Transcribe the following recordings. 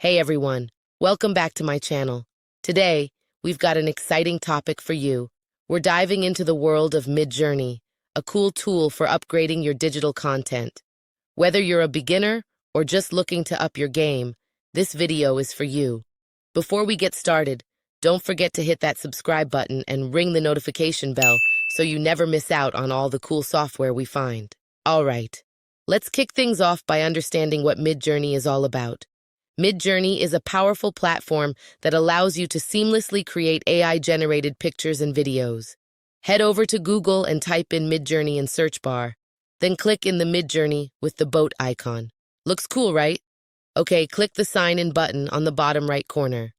Hey everyone, welcome back to my channel. Today, we've got an exciting topic for you. We're diving into the world of MidJourney, a cool tool for upgrading your digital content. Whether you're a beginner or just looking to up your game, this video is for you. Before we get started, don't forget to hit that subscribe button and ring the notification bell so you never miss out on all the cool software we find. All right, let's kick things off by understanding what MidJourney is all about. MidJourney is a powerful platform that allows you to seamlessly create AI-generated pictures and videos. Head over to Google and type in MidJourney in search bar. Then click in the MidJourney with the boat icon. Looks cool, right? Okay, click the sign in button on the bottom right corner.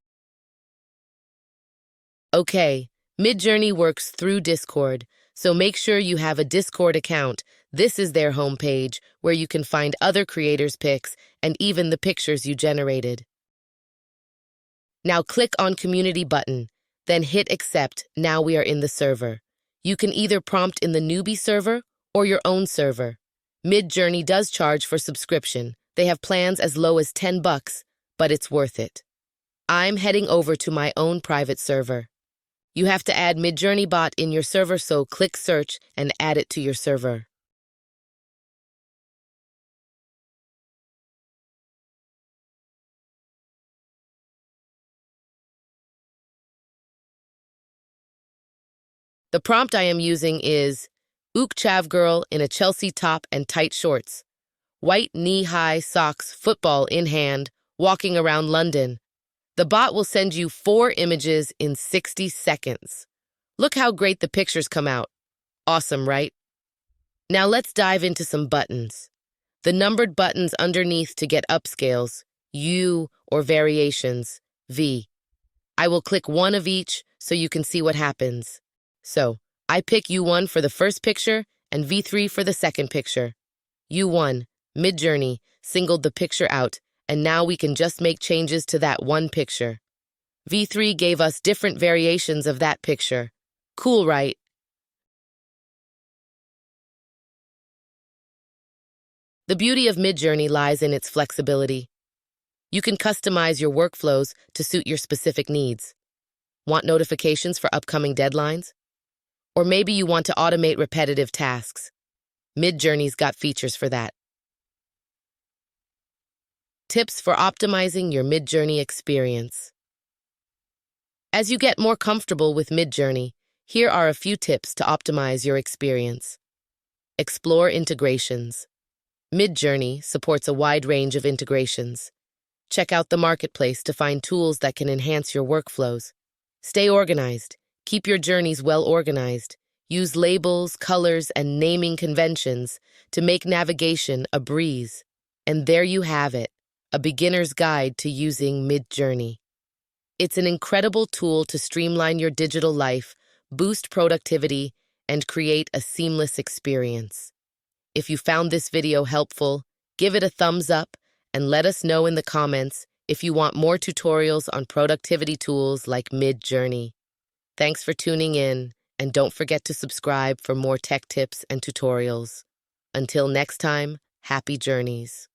Okay, MidJourney works through Discord, so make sure you have a Discord account. This is their homepage, where you can find other creators' pics and even the pictures you generated. Now click on Community button, then hit Accept. Now we are in the server. You can either prompt in the newbie server or your own server. MidJourney does charge for subscription. They have plans as low as $10, but it's worth it. I'm heading over to my own private server. You have to add MidJourney bot in your server, so click Search and add it to your server. The prompt I am using is Ook Chav girl in a Chelsea top and tight shorts, white knee-high socks, football in hand, walking around London. The bot will send you 4 images in 60 seconds. Look how great the pictures come out. Awesome, right? Now let's dive into some buttons. The numbered buttons underneath to get upscales, U, or variations, V. I will click one of each so you can see what happens. So, I pick U1 for the first picture and V3 for the second picture. U1, MidJourney, singled the picture out, and now we can just make changes to that one picture. V3 gave us different variations of that picture. Cool, right? The beauty of MidJourney lies in its flexibility. You can customize your workflows to suit your specific needs. Want notifications for upcoming deadlines? Or maybe you want to automate repetitive tasks. MidJourney's got features for that. Tips for optimizing your MidJourney experience. As you get more comfortable with MidJourney, here are a few tips to optimize your experience. Explore integrations. MidJourney supports a wide range of integrations. Check out the marketplace to find tools that can enhance your workflows. Stay organized. Keep your journeys well organized. Use labels, colors, and naming conventions to make navigation a breeze. And there you have it, a beginner's guide to using MidJourney. It's an incredible tool to streamline your digital life, boost productivity, and create a seamless experience. If you found this video helpful, give it a thumbs up and let us know in the comments if you want more tutorials on productivity tools like MidJourney. Thanks for tuning in, and don't forget to subscribe for more tech tips and tutorials. Until next time, happy journeys.